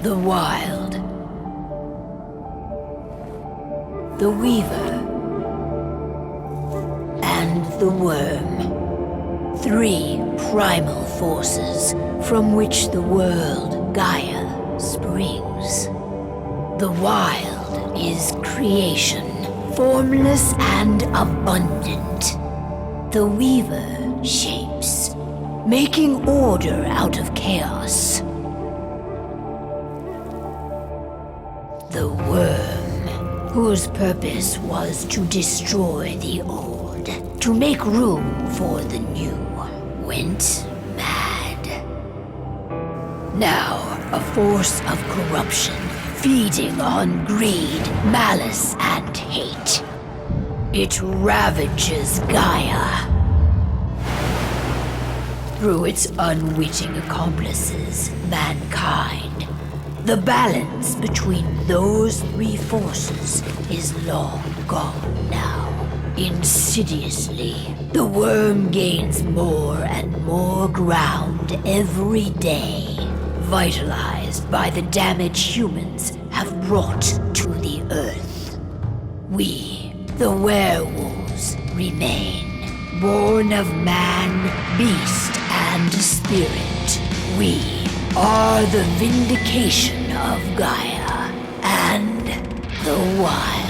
The Wild. The Weaver. And the Worm. 3 primal forces from which the world, Gaia, springs. The Wild is creation, formless and abundant. The Weaver shapes, making order out of chaos. The Worm, whose purpose was to destroy the old, to make room for the new, went mad. Now, a force of corruption, feeding on greed, malice, and hate. It ravages Gaia. Through its unwitting accomplices, mankind, the balance between those 3 forces is long gone now. Insidiously, the Worm gains more and more ground every day, vitalized by the damage humans have brought to the Earth. We, the werewolves, remain, born of man, beast, and spirit. We are the vindication of Gaia and the Wild.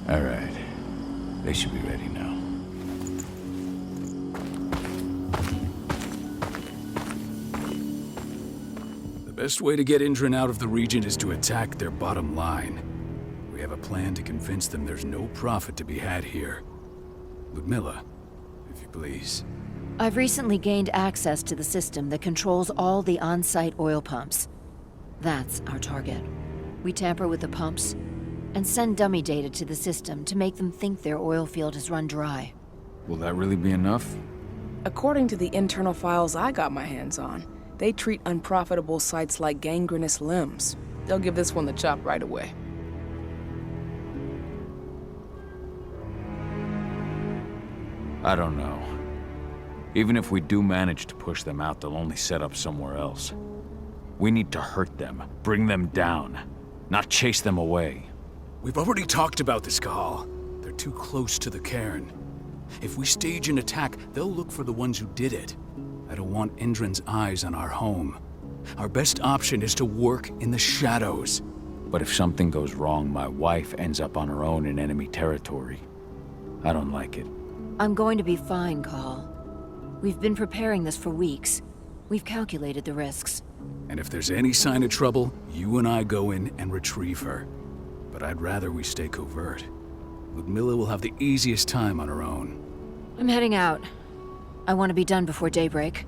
All right. They should be ready now. The best way to get Indran out of the region is to attack their bottom line. We have a plan to convince them there's no profit to be had here. Ludmilla, if you please. I've recently gained access to the system that controls all the on-site oil pumps. That's our target. We tamper with the pumps and send dummy data to the system to make them think their oil field has run dry. Will that really be enough? According to the internal files I got my hands on, they treat unprofitable sites like gangrenous limbs. They'll give this one the chop right away. I don't know. Even if we do manage to push them out, they'll only set up somewhere else. We need to hurt them, bring them down, not chase them away. We've already talked about this, Cahal. They're too close to the cairn. If we stage an attack, they'll look for the ones who did it. I don't want Indran's eyes on our home. Our best option is to work in the shadows. But if something goes wrong, my wife ends up on her own in enemy territory. I don't like it. I'm going to be fine, Cahal. We've been preparing this for weeks. We've calculated the risks. And if there's any sign of trouble, you and I go in and retrieve her. But I'd rather we stay covert. Ludmilla will have the easiest time on her own. I'm heading out. I want to be done before daybreak.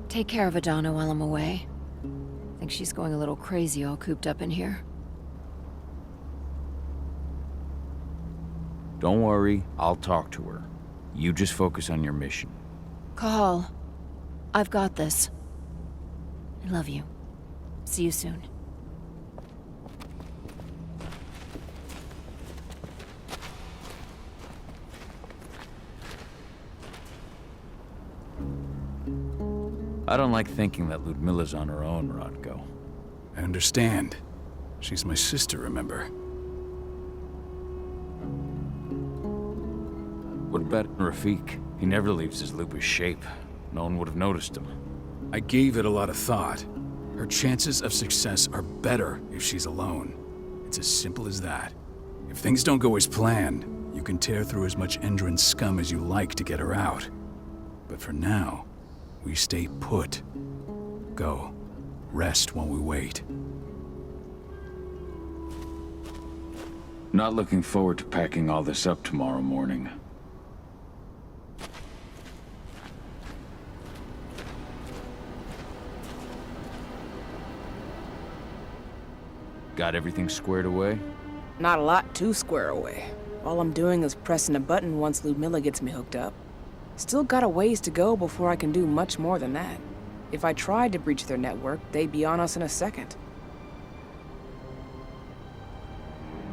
Take care of Adana while I'm away. I think she's going a little crazy all cooped up in here. Don't worry, I'll talk to her. You just focus on your mission. Cahal, I've got this. I love you. See you soon. I don't like thinking that Ludmilla's on her own, Rodko. I understand. She's my sister, remember? What about Rafik? He never leaves his lupus shape. No one would have noticed him. I gave it a lot of thought. Her chances of success are better if she's alone. It's as simple as that. If things don't go as planned, you can tear through as much Indran scum as you like to get her out. But for now, we stay put. Go. Rest while we wait. Not looking forward to packing all this up tomorrow morning. Got everything squared away? Not a lot to square away. All I'm doing is pressing a button once Ludmilla gets me hooked up. Still got a ways to go before I can do much more than that. If I tried to breach their network, they'd be on us in a second.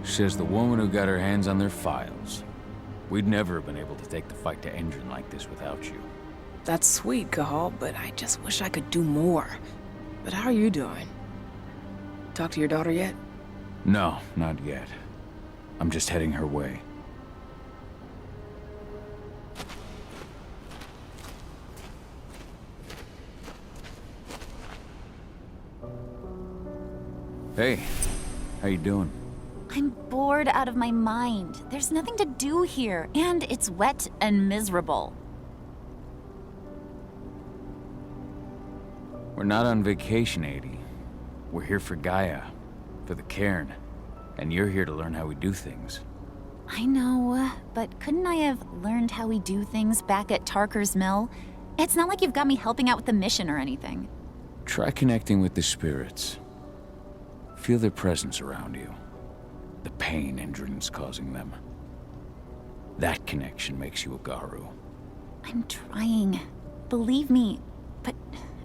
Says the woman who got her hands on their files. We'd never have been able to take the fight to Endron like this without you. That's sweet, Cahal, but I just wish I could do more. But how are you doing? Talk to your daughter yet? No, not yet. I'm just heading her way. Hey, how you doing? I'm bored out of my mind. There's nothing to do here, and it's wet and miserable. We're not on vacation, Adie. We're here for Gaia, for the cairn, and you're here to learn how we do things. I know, but couldn't I have learned how we do things back at Tarker's Mill? It's not like you've got me helping out with the mission or anything. Try connecting with the spirits. Feel their presence around you. The pain Endron's causing them. That connection makes you a Garu. I'm trying. Believe me, but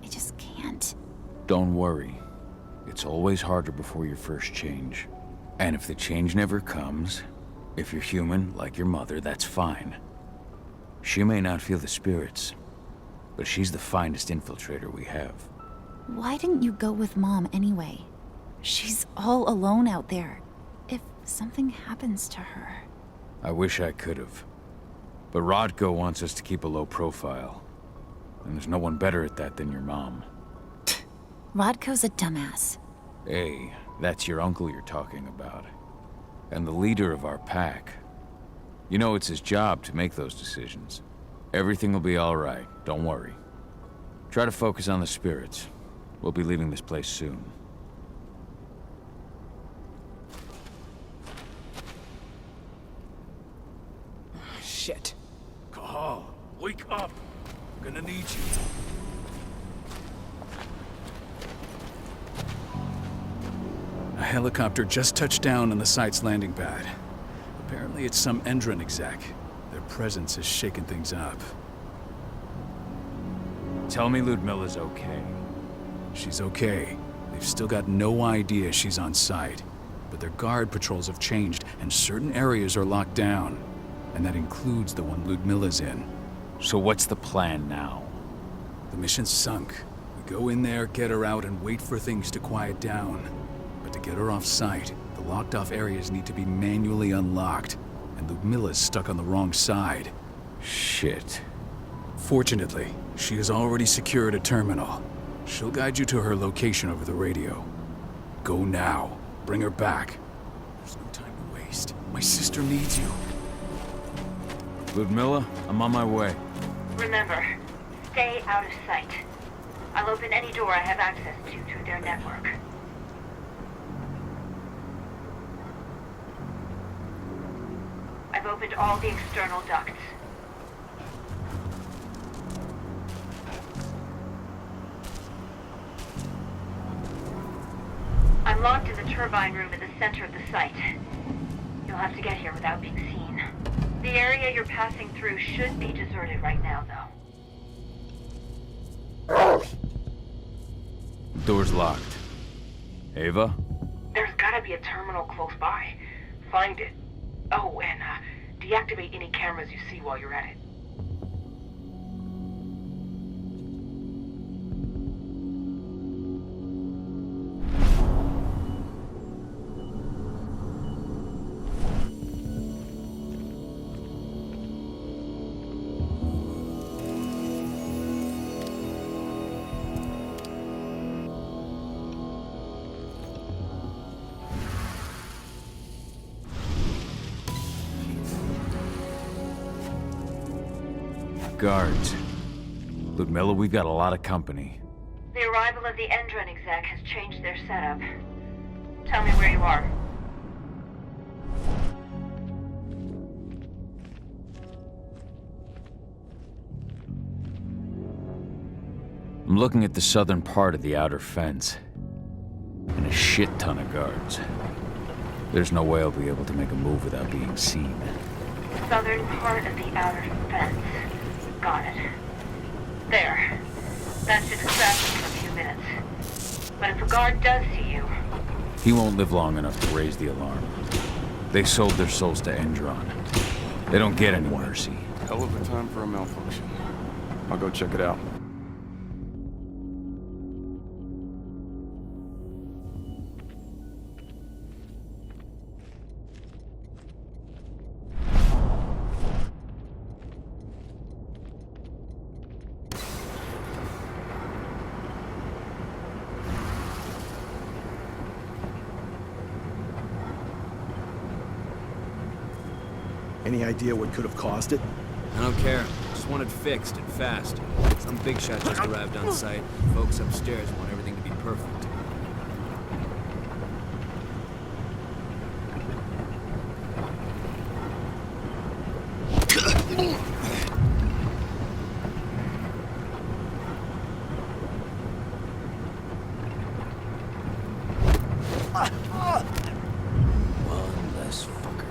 I just can't. Don't worry. It's always harder before your first change. And if the change never comes, if you're human, like your mother, that's fine. She may not feel the spirits, but she's the finest infiltrator we have. Why didn't you go with Mom anyway? She's all alone out there. If something happens to her... I wish I could have. But Rodko wants us to keep a low profile. And there's no one better at that than your mom. Rodko's a dumbass. Hey, that's your uncle you're talking about. And the leader of our pack. You know it's his job to make those decisions. Everything will be all right, don't worry. Try to focus on the spirits. We'll be leaving this place soon. Shit. Cahal, wake up! I'm gonna need you. A helicopter just touched down on the site's landing pad. Apparently it's some Endron exec. Their presence has shaken things up. Tell me Ludmilla's okay. She's okay. They've still got no idea she's on site. But their guard patrols have changed, and certain areas are locked down. And that includes the one Ludmilla's in. So what's the plan now? The mission's sunk. We go in there, get her out, and wait for things to quiet down. But to get her off site, the locked-off areas need to be manually unlocked. And Ludmilla's stuck on the wrong side. Shit. Fortunately, she has already secured a terminal. She'll guide you to her location over the radio. Go now. Bring her back. There's no time to waste. My sister needs you. Ludmilla, I'm on my way. Remember, stay out of sight. I'll open any door I have access to through their network. I've opened all the external ducts. I'm locked in the turbine room in the center of the site. You'll have to get here without being seen. The area you're passing through should be deserted right now, though. Door's locked. Ava? There's gotta be a terminal close by. Find it. Oh, and deactivate any cameras you see while you're at it. Guards. Ludmilla, we've got a lot of company. The arrival of the Endron exec has changed their setup. Tell me where you are. I'm looking at the southern part of the outer fence. And a shit ton of guards. There's no way I'll be able to make a move without being seen. Southern part of the outer fence. Got it. There. That should distract him for a few minutes. But if a guard does see you... He won't live long enough to raise the alarm. They sold their souls to Endron. They don't get any mercy. Hell of a time for a malfunction. I'll go check it out. Any idea what could have caused it? I don't care. Just want it fixed and fast. Some big shot just arrived on site. Folks upstairs want everything to be perfect. One less fucker.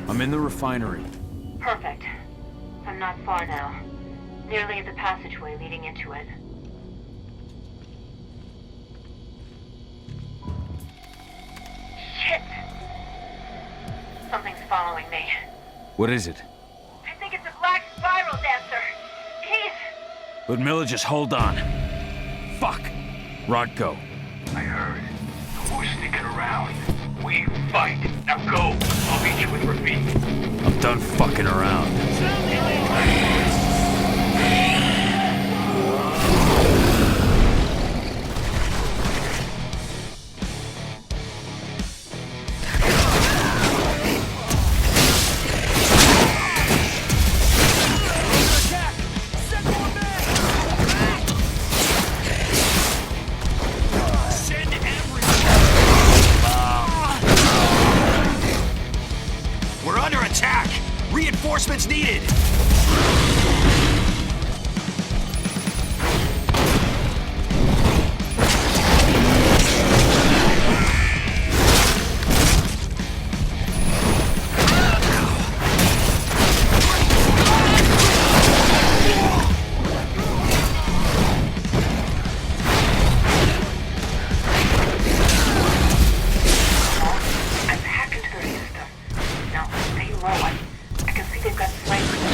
I'm in the refinery. Perfect. I'm not far now. Nearly at the passageway leading into it. Shit! Something's following me. What is it? I think it's a black spiral dancer. He's... But Miller, just hold on. Fuck! Rod, go. I heard. Who's sneaking around? We fight. Now go. I'll meet you with Rafik. I'm done fucking around. We're under attack. Reinforcements needed. I've hacked into their system. Now, stay low. I can see they've got snipers.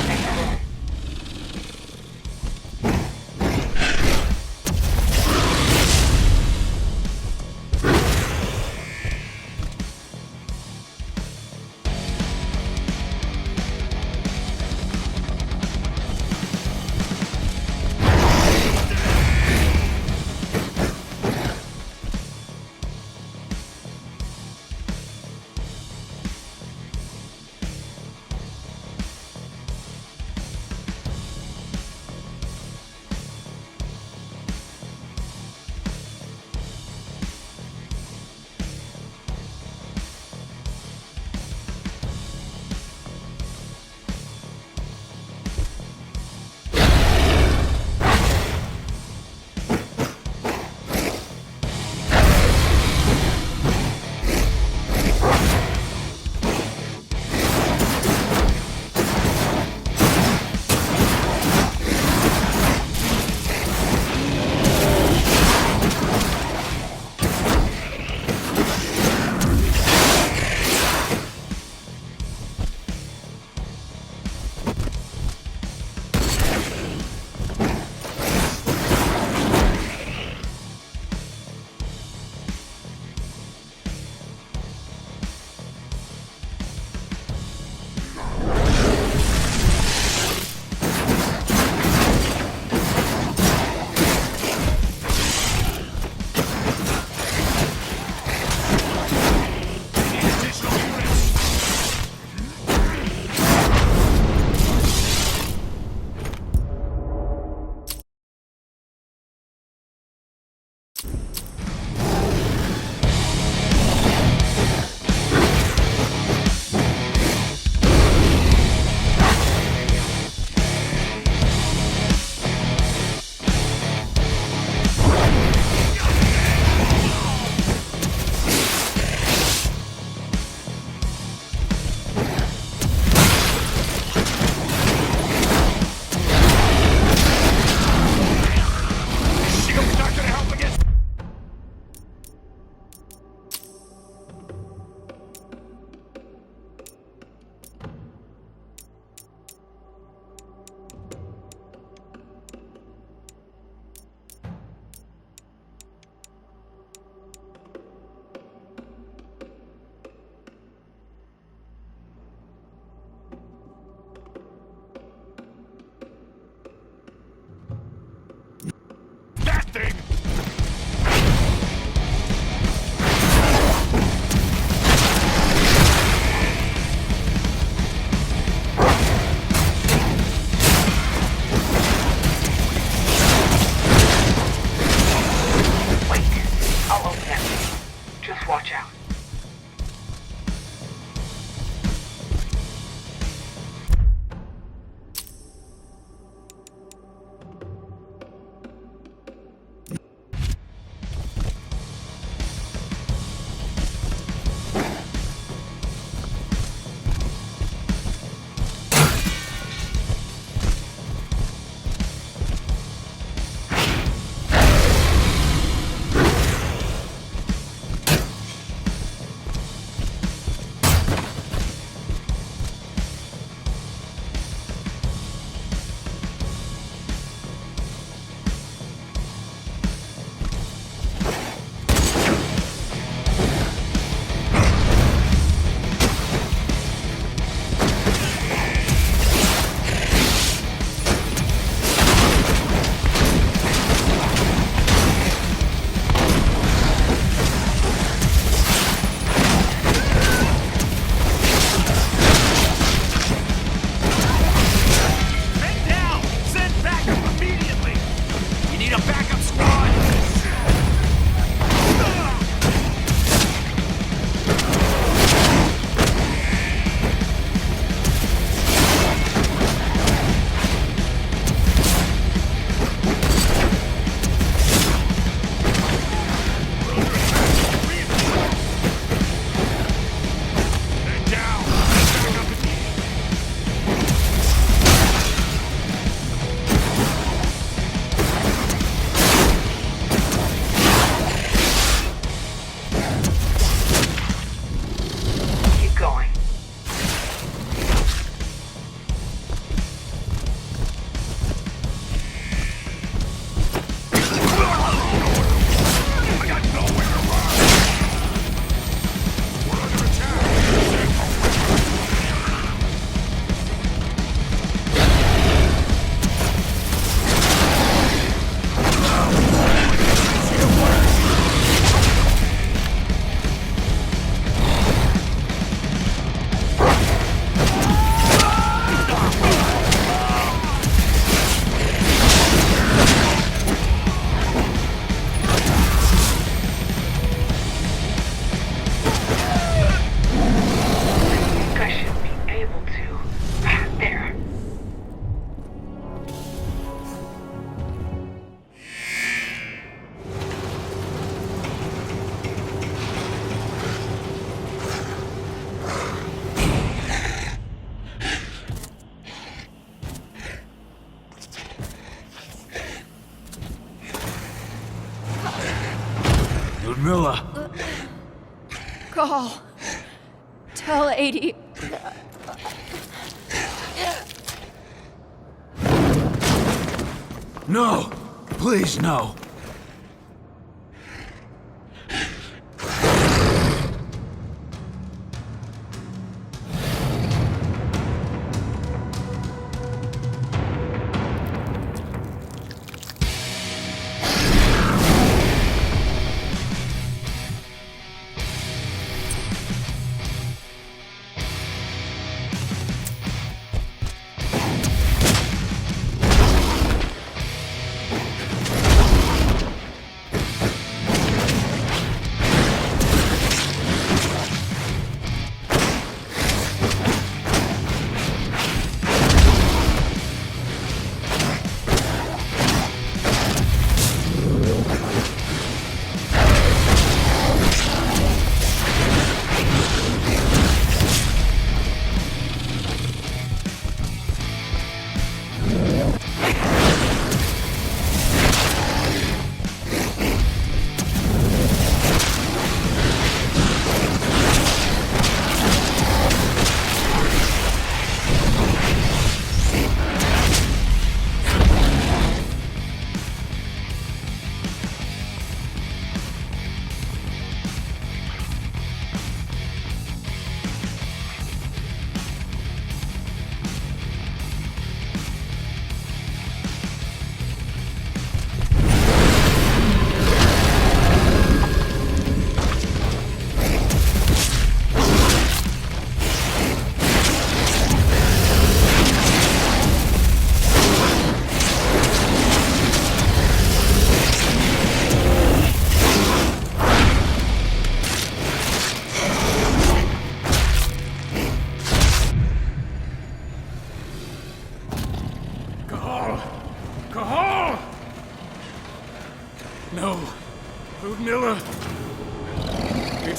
watch out. Ludmilla! Call. Tell 80. No! Please, no!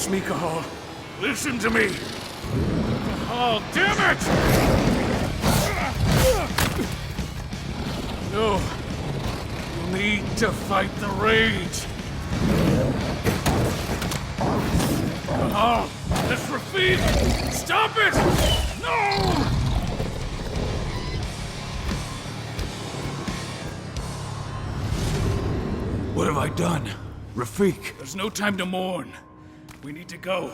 It's me, Cahal. Listen to me! Cahal, damn it! No. You need to fight the rage. Cahal, that's Rafik! Stop it! No! What have I done? Rafik! There's no time to mourn. We need to go.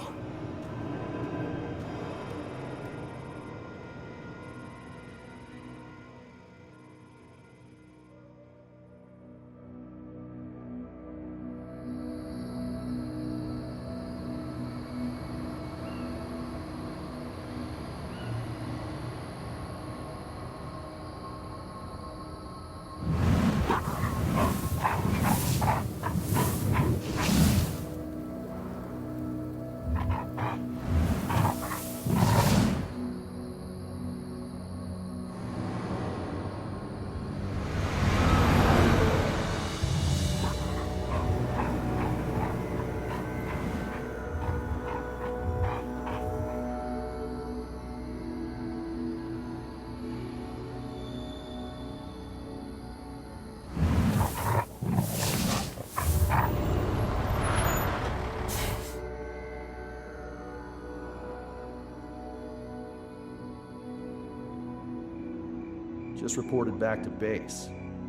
Just reported back to base.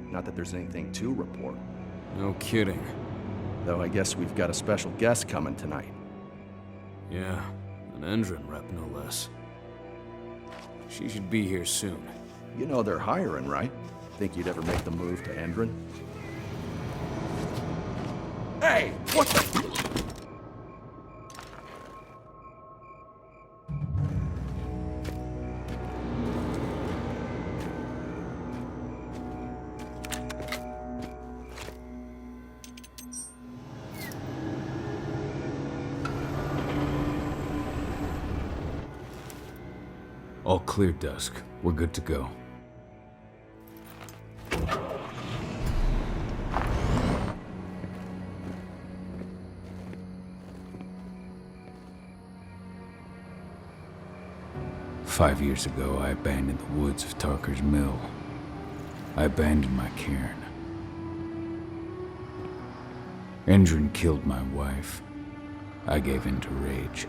Not that there's anything to report. No kidding. Though I guess we've got a special guest coming tonight. Yeah, an Endron rep, no less. She should be here soon. You know they're hiring, right? Think you'd ever make the move to Endron? Hey! What the... All clear, Dusk. We're good to go. Five years ago, I abandoned the woods of Tarker's Mill. I abandoned my cairn. Endron killed my wife. I gave in to rage.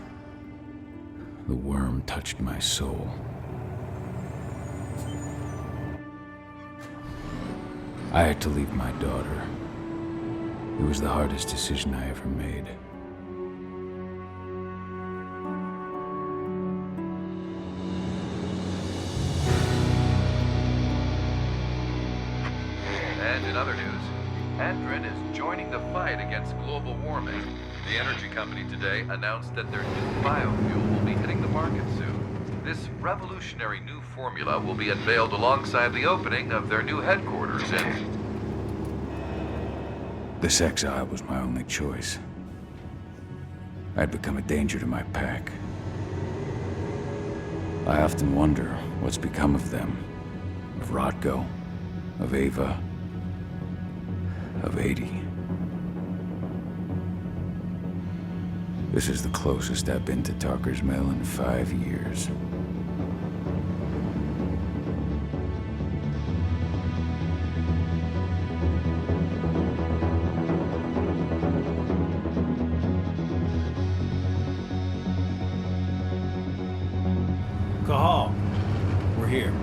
The worm touched my soul. I had to leave my daughter. It was the hardest decision I ever made. And in other news, Endron is joining the fight against global warming. The energy company today announced that their new biofuel will be hitting the market soon. This revolutionary new formula will be unveiled alongside the opening of their new headquarters in... This exile was my only choice. I'd become a danger to my pack. I often wonder what's become of them. Of Rotko, of Ava, of 80. This is the closest I've been to Tarker's Mill in 5 years. Cahal, we're here.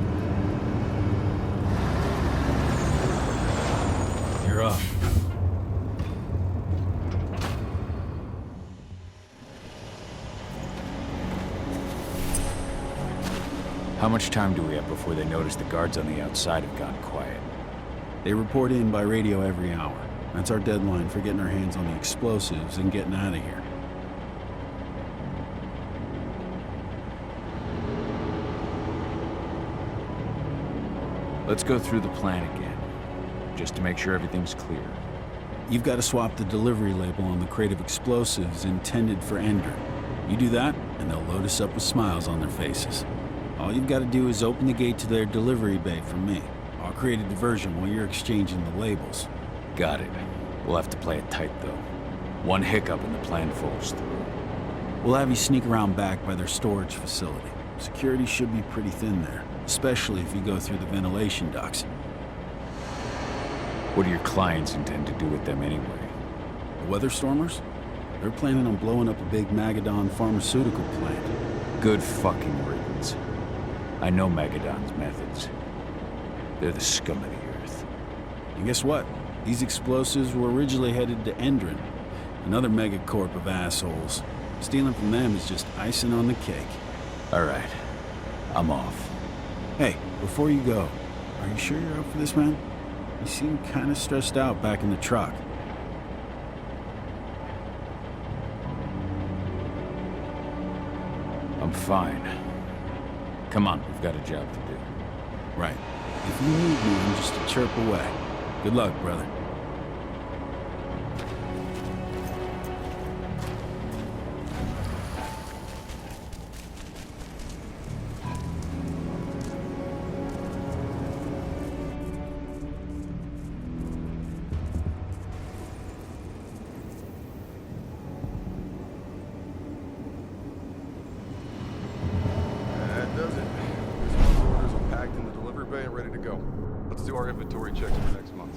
You're up. How much time do we have before they notice the guards on the outside have gone quiet? They report in by radio every hour. That's our deadline for getting our hands on the explosives and getting out of here. Let's go through the plan again, just to make sure everything's clear. You've got to swap the delivery label on the crate of explosives intended for Endron. You do that, and they'll load us up with smiles on their faces. All you've got to do is open the gate to their delivery bay for me. I'll create a diversion while you're exchanging the labels. Got it. We'll have to play it tight, though. One hiccup and the plan falls through. We'll have you sneak around back by their storage facility. Security should be pretty thin there, especially if you go through the ventilation ducts. What do your clients intend to do with them anyway? The Weatherstormers? They're planning on blowing up a big Magadon pharmaceutical plant. Good fucking riddance. I know Magadon's methods. They're the scum of the earth. And guess what? These explosives were originally headed to Endron, another megacorp of assholes. Stealing from them is just icing on the cake. All right. I'm off. Hey, before you go, are you sure you're up for this, man? You seem kind of stressed out back in the truck. I'm fine. Come on, we've got a job to do. Right. If you need me, I'm just a chirp away. Good luck, brother. That does it. This month's orders are packed in the delivery bay and ready to go. Let's do our inventory checks for next month.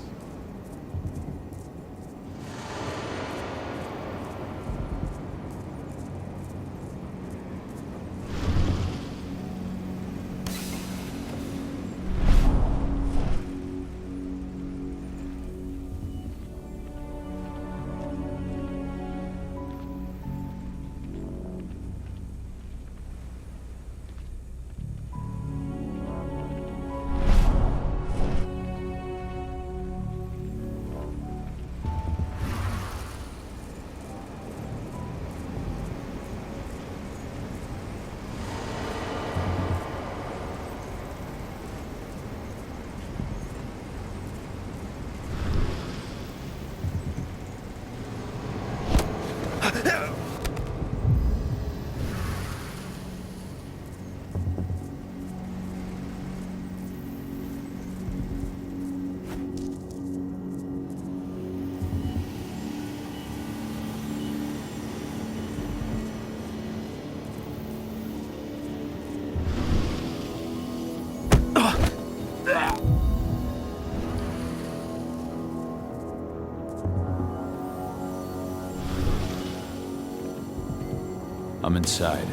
I'm inside.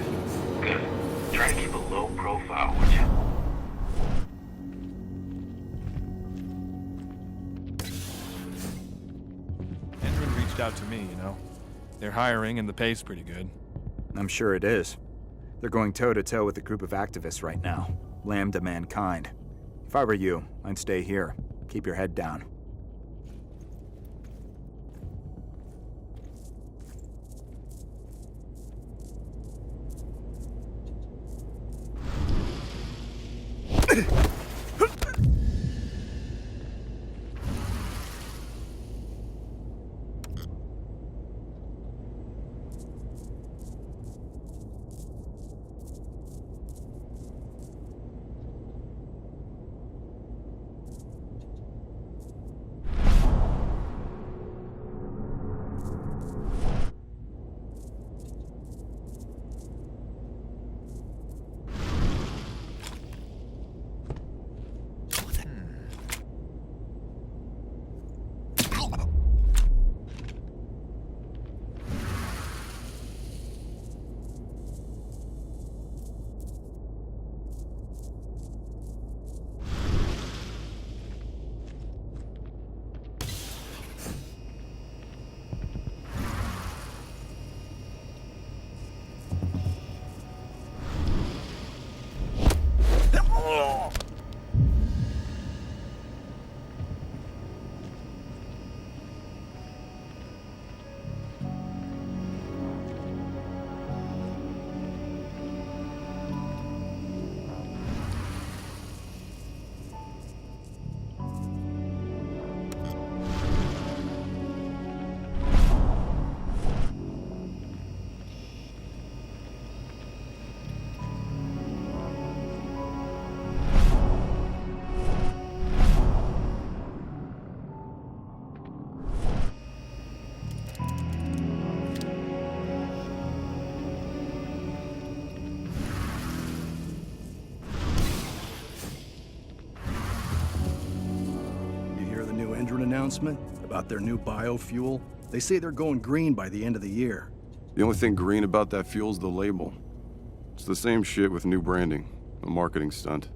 Good. Try to keep a low profile, would you? Endron reached out to me, you know. They're hiring and the pay's pretty good. I'm sure it is. They're going toe-to-toe with a group of activists right now. Lambda mankind. If I were you, I'd stay here. Keep your head down. announcement about their new biofuel? They say they're going green by the end of the year. The only thing green about that fuel's the label. It's the same shit with new branding. A marketing stunt.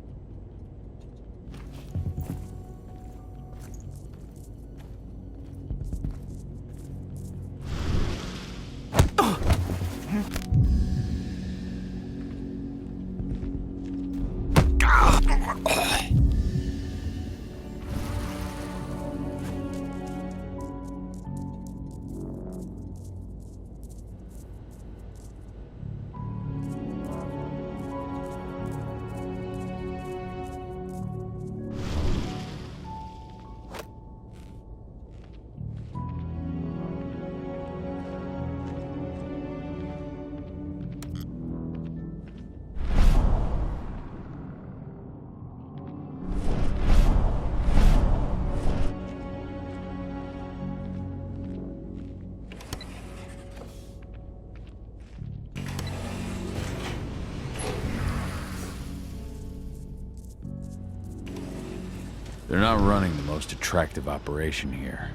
They're not running the most attractive operation here.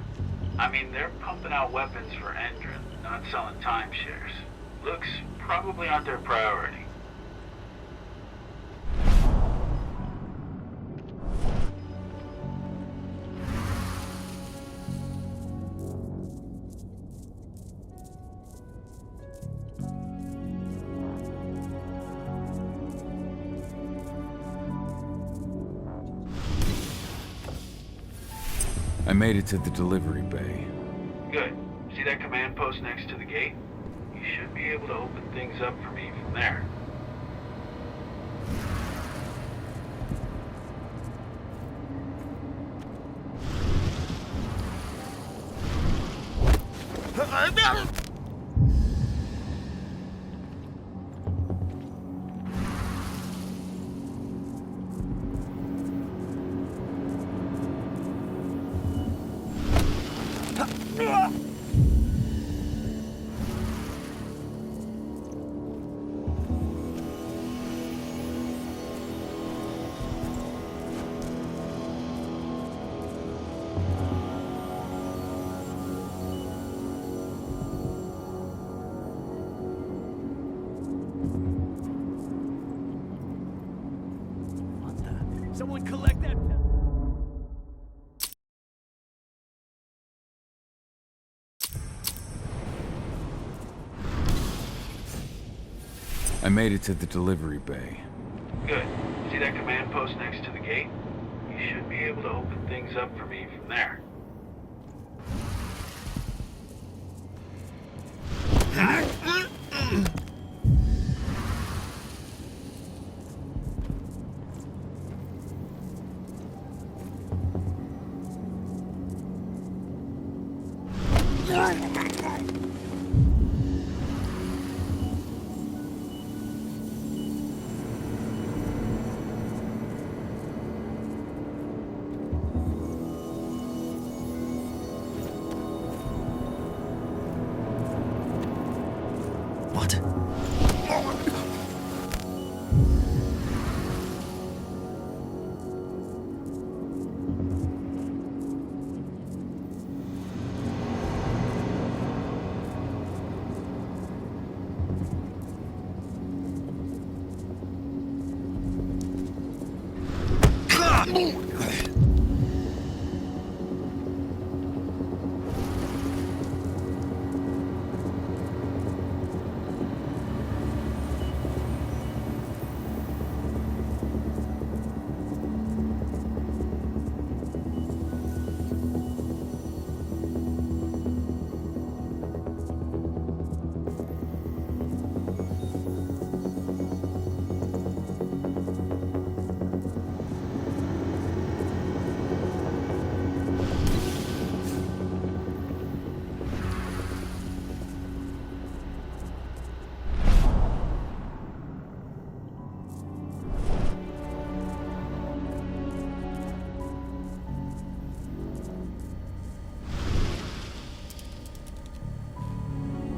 I mean, they're pumping out weapons for Endron, not selling timeshares. Looks probably aren't their priority. I made it to the delivery bay. Good. See that command post next to the gate? You should be able to open things up for me from there. Someone collect that. I made it to the delivery bay. Good. See that command post next to the gate? You should be able to open things up for me from there. What?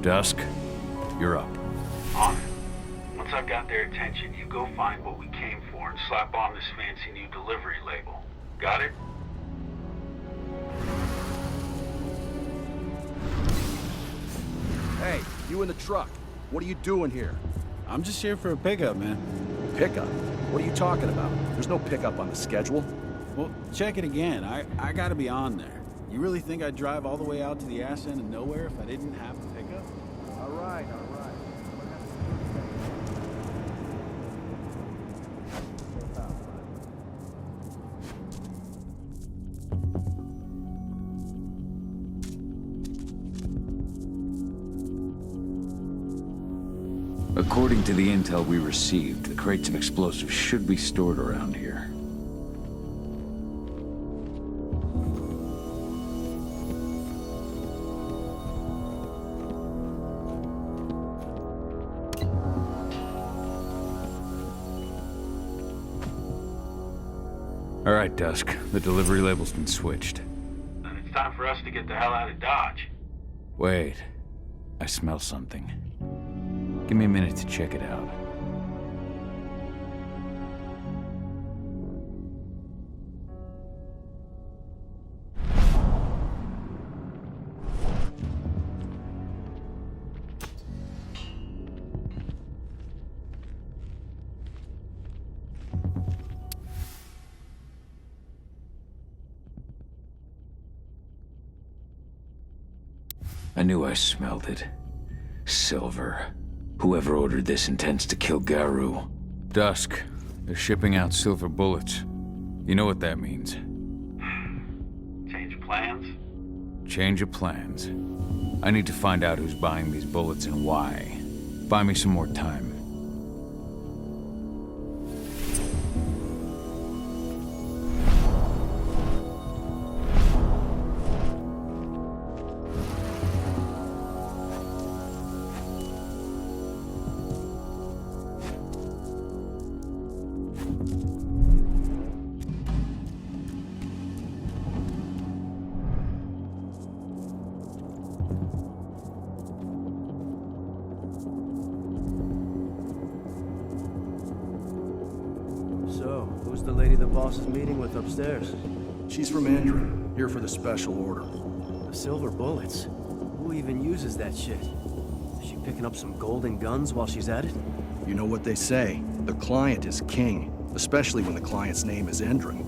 Dusk, you're up. On it. Once I've got their attention, you go find what we came for and slap on this fancy new delivery label. Got it? Hey, you in the truck. What are you doing here? I'm just here for a pickup, man. Pickup? What are you talking about? There's no pickup on the schedule. Well, check it again. I gotta be on there. You really think I'd drive all the way out to the ass end of nowhere if I didn't have a pickup? All right. According to the intel we received, the crates of explosives should be stored around here. All right, Dusk. The delivery label's been switched. And it's time for us to get the hell out of Dodge. Wait. I smell something. Give me a minute to check it out. I knew I smelled it. Silver. Whoever ordered this intends to kill Garou. Dusk. They're shipping out silver bullets. You know what that means. Change of plans? Change of plans. I need to find out who's buying these bullets and why. Buy me some more time. So, who's the lady the boss is meeting with upstairs? She's from Endron, here for the special order. The silver bullets? Who even uses that shit? Is she picking up some golden guns while she's at it? You know what they say, the client is king, especially when the client's name is Endron.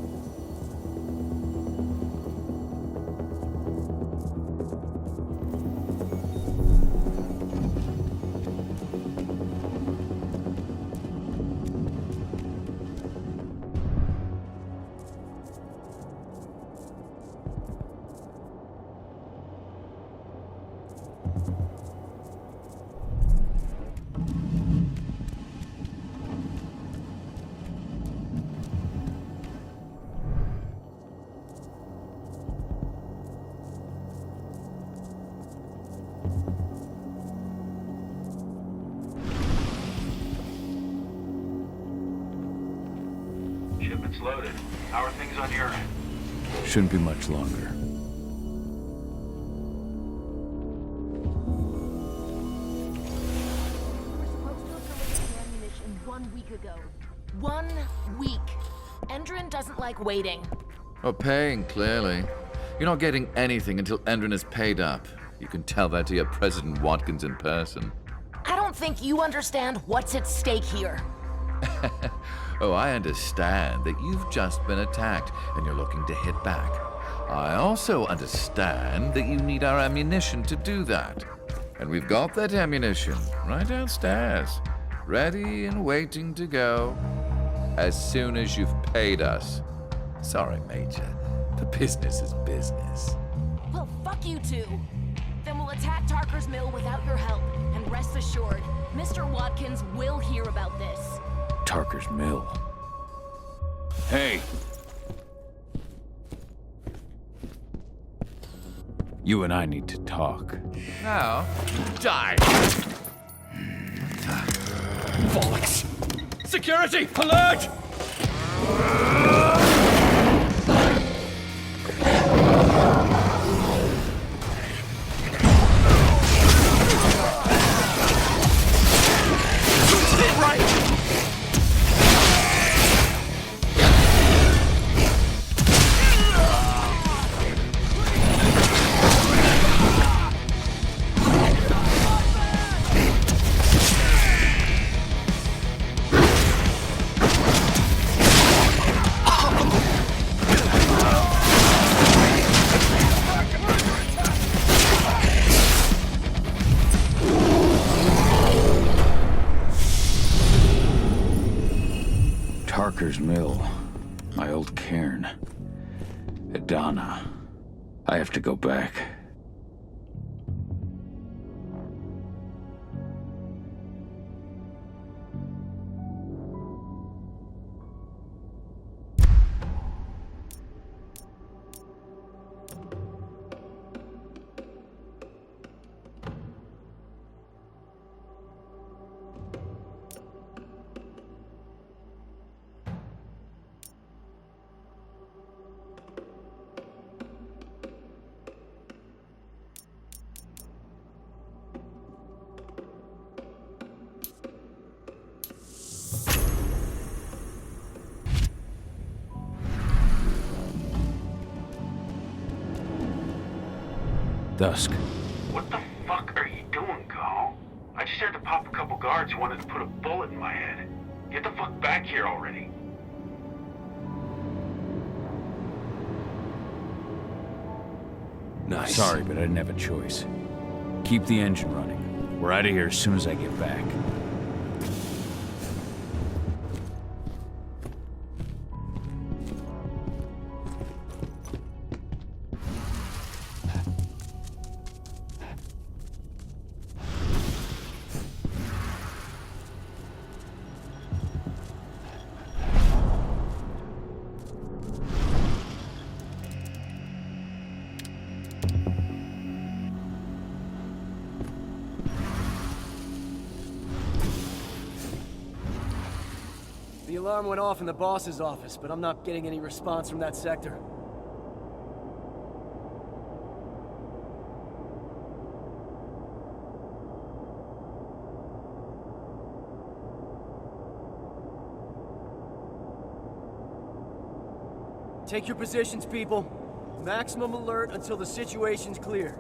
Shipment's loaded. How are things on your end? Shouldn't be much longer. We were supposed to have delivered the ammunition 1 week ago. 1 week. Endron doesn't like waiting. Oh, paying, clearly. You're not getting anything until Endron is paid up. You can tell that to your President Watkins in person. I don't think you understand what's at stake here. Oh, I understand that you've just been attacked and you're looking to hit back. I also understand that you need our ammunition to do that. And we've got that ammunition right downstairs, ready and waiting to go as soon as you've paid us. Sorry, Major, but business is business. Well, fuck you two. Then we'll attack Tarker's Mill without your help. And rest assured, Mr. Watkins will hear about this. Tarker's Mill. Hey! You and I need to talk. Now, die! Bollocks! Security! Alert! Tarker's Mill. My old cairn. Adana. I have to go back. Dusk. What the fuck are you doing, Carl? I just had to pop a couple guards who wanted to put a bullet in my head. Get the fuck back here already. Nice. Sorry, but I didn't have a choice. Keep the engine running. We're out of here as soon as I get back. The alarm went off in the boss's office, but I'm not getting any response from that sector. Take your positions, people. Maximum alert until the situation's clear.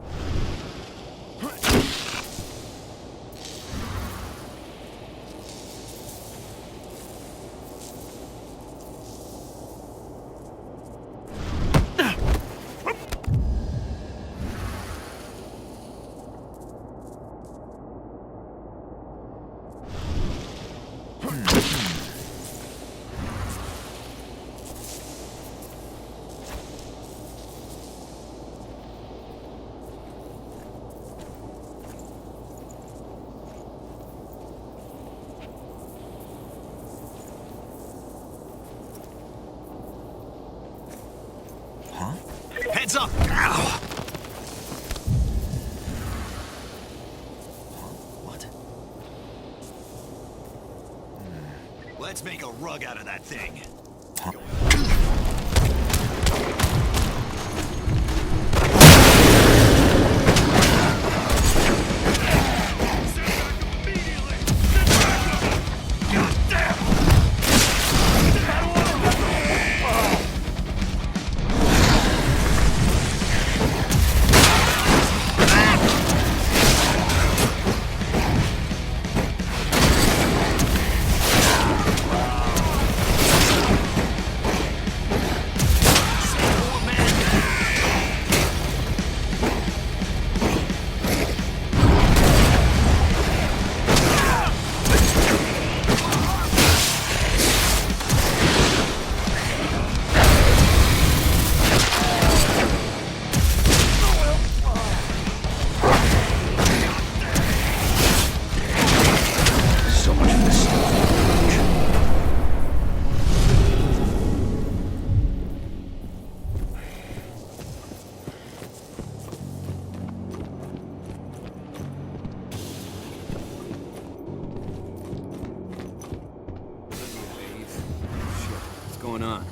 Heads up! Ow! What? Let's make a rug out of that thing. Going on?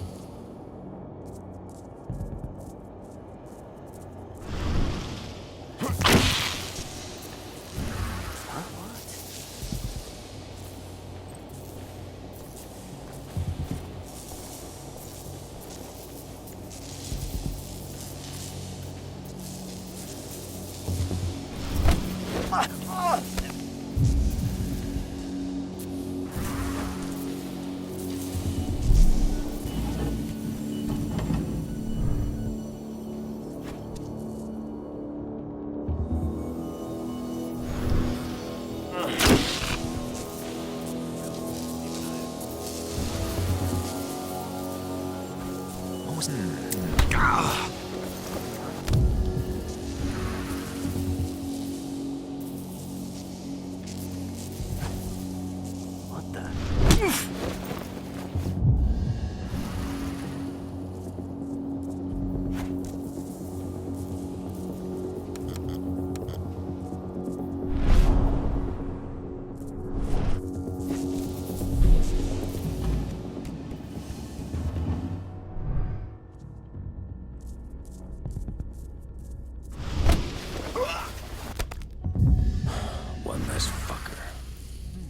One less fucker.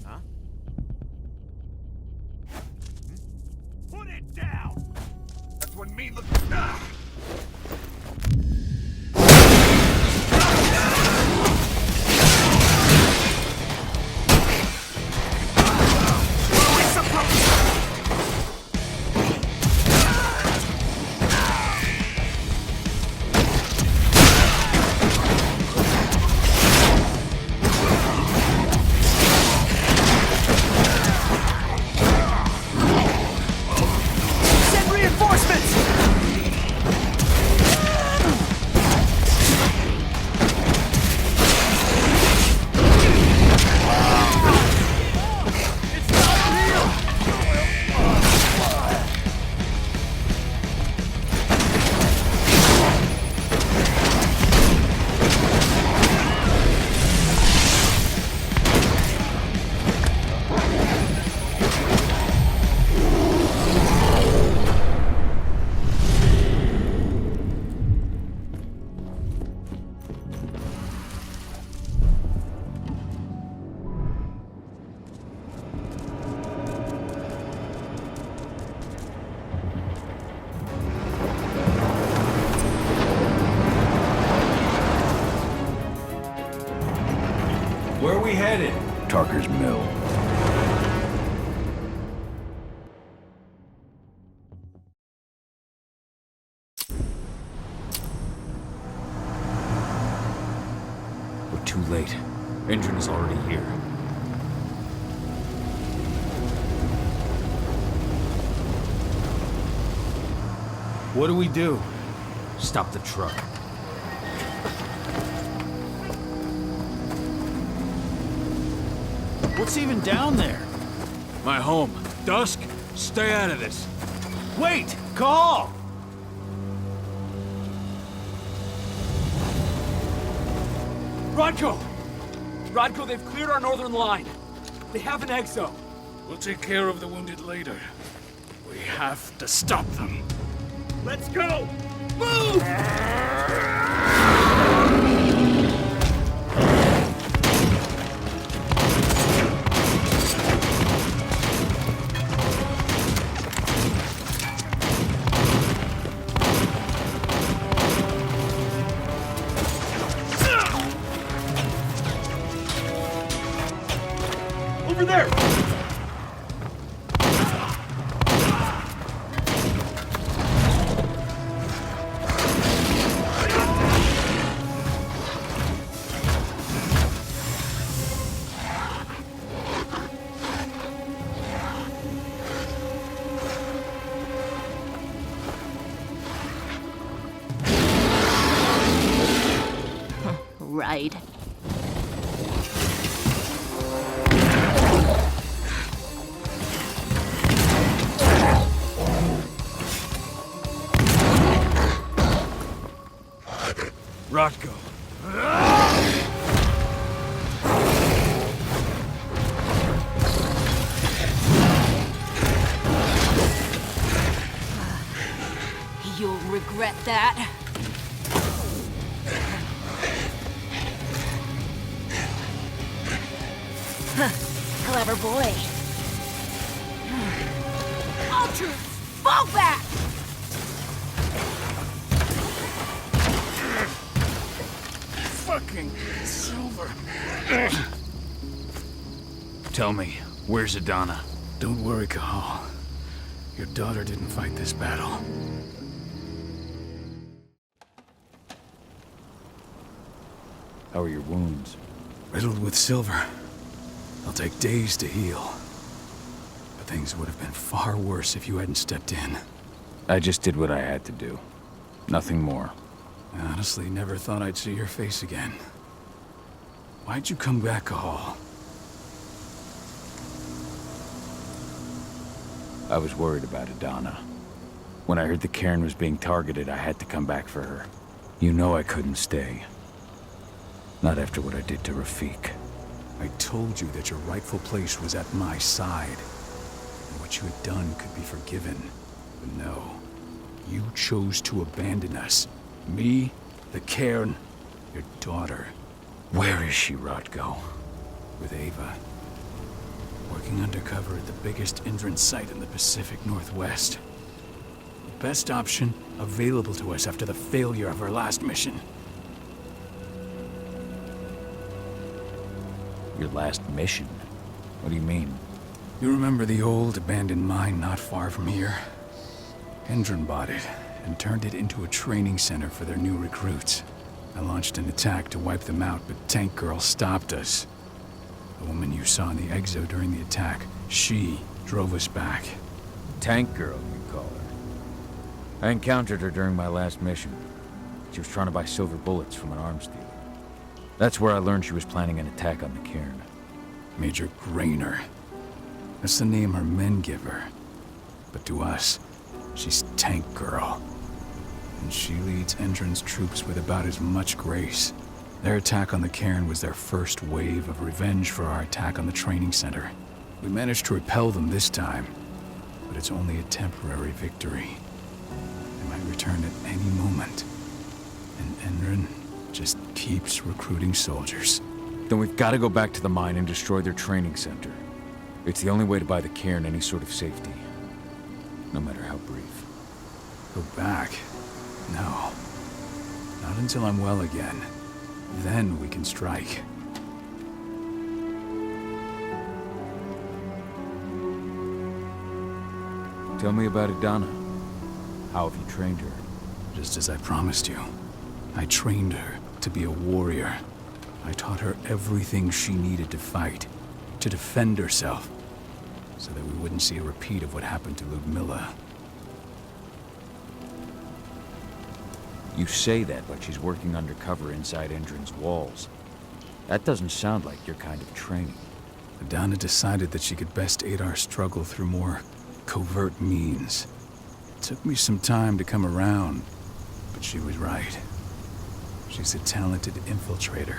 Huh? Put it down! That's what me look. Send reinforcements! Where are we headed? Tarker's Mill. We're too late. Engine is already here. What do we do? Stop the truck. What's even down there? My home. Dusk, stay out of this. Wait! Call! Rodko! Rodko, they've cleared our northern line. They have an exo. We'll take care of the wounded later. We have to stop them. Let's go! Move! Over there! Right. Rodko. You'll regret that. Clever boy. Ultras, fall back! Fucking Silver. Tell me, where's Adana? Don't worry, Cahal. Your daughter didn't fight this battle. How are your wounds? Riddled with silver. They'll take days to heal. But things would have been far worse if you hadn't stepped in. I just did what I had to do. Nothing more. I honestly never thought I'd see your face again. Why'd you come back, Cahal? I was worried about Adana. When I heard the cairn was being targeted, I had to come back for her. You know I couldn't stay. Not after what I did to Rafik. I told you that your rightful place was at my side. And what you had done could be forgiven. But no. You chose to abandon us. Me, the cairn, your daughter. Where is she, Rodko? With Ava. Working undercover at the biggest Endron site in the Pacific Northwest. The best option available to us after the failure of our last mission. Your last mission? What do you mean? You remember the old abandoned mine not far from here? Endron bought it and turned it into a training center for their new recruits. I launched an attack to wipe them out, but Tank Girl stopped us. The woman you saw in the exo during the attack, she drove us back. Tank Girl, you call her. I encountered her during my last mission. She was trying to buy silver bullets from an arms dealer. That's where I learned she was planning an attack on the cairn. Major Grainer. That's the name her men give her. But to us, she's Tank Girl. And she leads Endron's troops with about as much grace. Their attack on the cairn was their first wave of revenge for our attack on the training center. We managed to repel them this time, but it's only a temporary victory. They might return at any moment. And Endron just keeps recruiting soldiers. Then we've got to go back to the mine and destroy their training center. It's the only way to buy the cairn any sort of safety. No matter how brief. Go back? No. Not until I'm well again. Then we can strike. Tell me about Adana. How have you trained her? Just as I promised you. I trained her to be a warrior. I taught her everything she needed to fight, to defend herself, so that we wouldn't see a repeat of what happened to Ludmilla. You say that, but she's working undercover inside Endron's walls. That doesn't sound like your kind of training. Adana decided that she could best aid our struggle through more covert means. It took me some time to come around, but she was right. She's a talented infiltrator,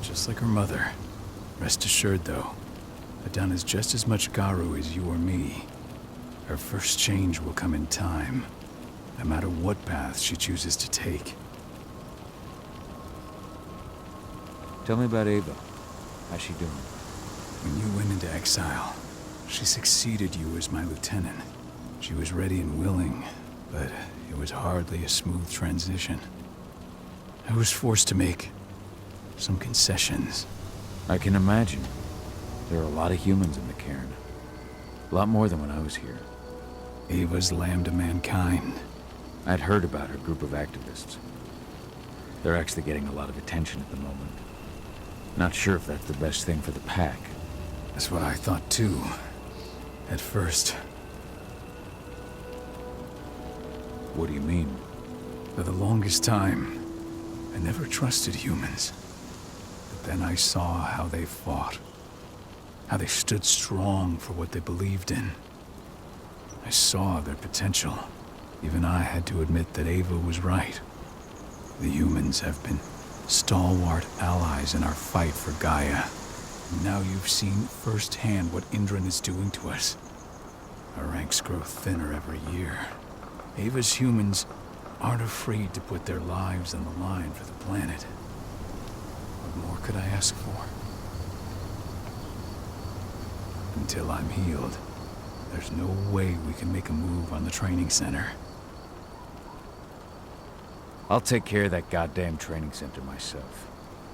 just like her mother. Rest assured, though, Adana's just as much Garu as you or me. Her first change will come in time, no matter what path she chooses to take. Tell me about Ava. How's she doing? When you went into exile, she succeeded you as my lieutenant. She was ready and willing, but it was hardly a smooth transition. I was forced to make some concessions. I can imagine. There are a lot of humans in the cairn. A lot more than when I was here. Ava's lamb to mankind. I'd heard about her group of activists. They're actually getting a lot of attention at the moment. Not sure if that's the best thing for the pack. That's what I thought too, at first. What do you mean? For the longest time, I never trusted humans. But then I saw how they fought. How they stood strong for what they believed in. I saw their potential. Even I had to admit that Ava was right. The humans have been stalwart allies in our fight for Gaia. And now you've seen firsthand what Endron is doing to us. Our ranks grow thinner every year. Ava's humans aren't afraid to put their lives on the line for the planet. What more could I ask for? Until I'm healed, there's no way we can make a move on the training center. I'll take care of that goddamn training center myself.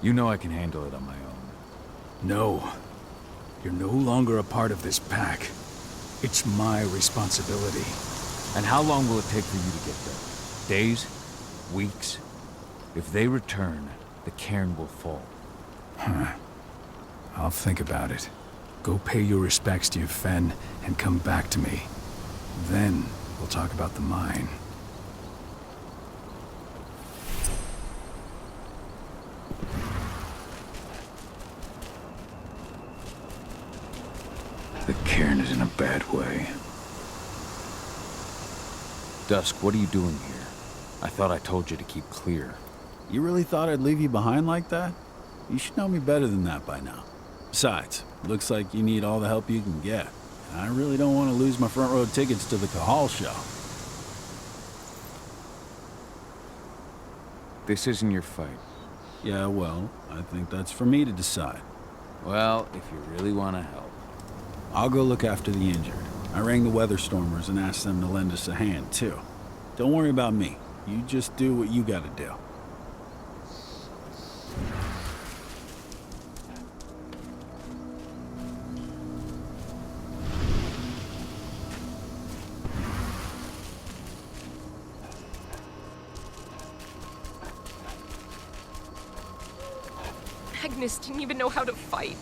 You know I can handle it on my own. No. You're no longer a part of this pack. It's my responsibility. And how long will it take for you to get there? Days? Weeks? If they return, the cairn will fall. Huh. I'll think about it. Go pay your respects to your Fen and come back to me. Then we'll talk about the mine. The cairn is in a bad way. Dusk, what are you doing here? I thought I told you to keep clear. You really thought I'd leave you behind like that? You should know me better than that by now. Besides, looks like you need all the help you can get. And I really don't want to lose my front row tickets to the Cahal show. This isn't your fight. Yeah, well, I think that's for me to decide. Well, if you really want to help. I'll go look after the injured. I rang the weather stormers and asked them to lend us a hand, too. Don't worry about me. You just do what you gotta do. Agnes didn't even know how to fight.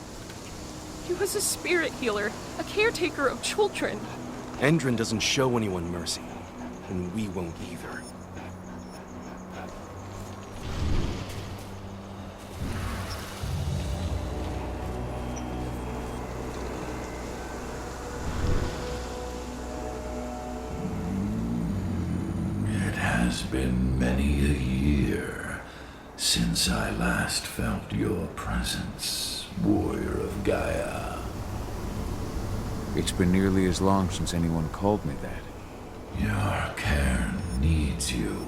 He was a spirit healer, a caretaker of children. Endrin doesn't show anyone mercy, and we won't either. It has been many a year since I last felt your presence, warrior of Gaia. It's been nearly as long since anyone called me that. Your cairn needs you,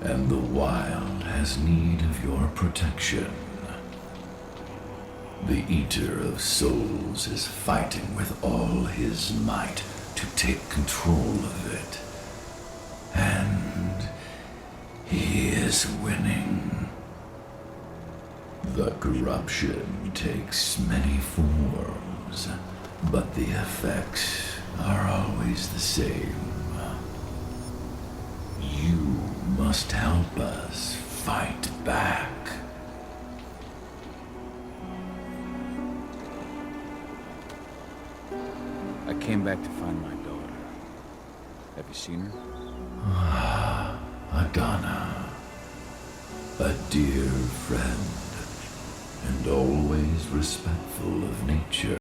and the wild has need of your protection. The Eater of Souls is fighting with all his might to take control of it. And he is winning. The corruption takes many forms, but the effects are always the same. You must help us fight back. I came back to find my daughter. Have you seen her? Adana, a dear friend, and always respectful of nature.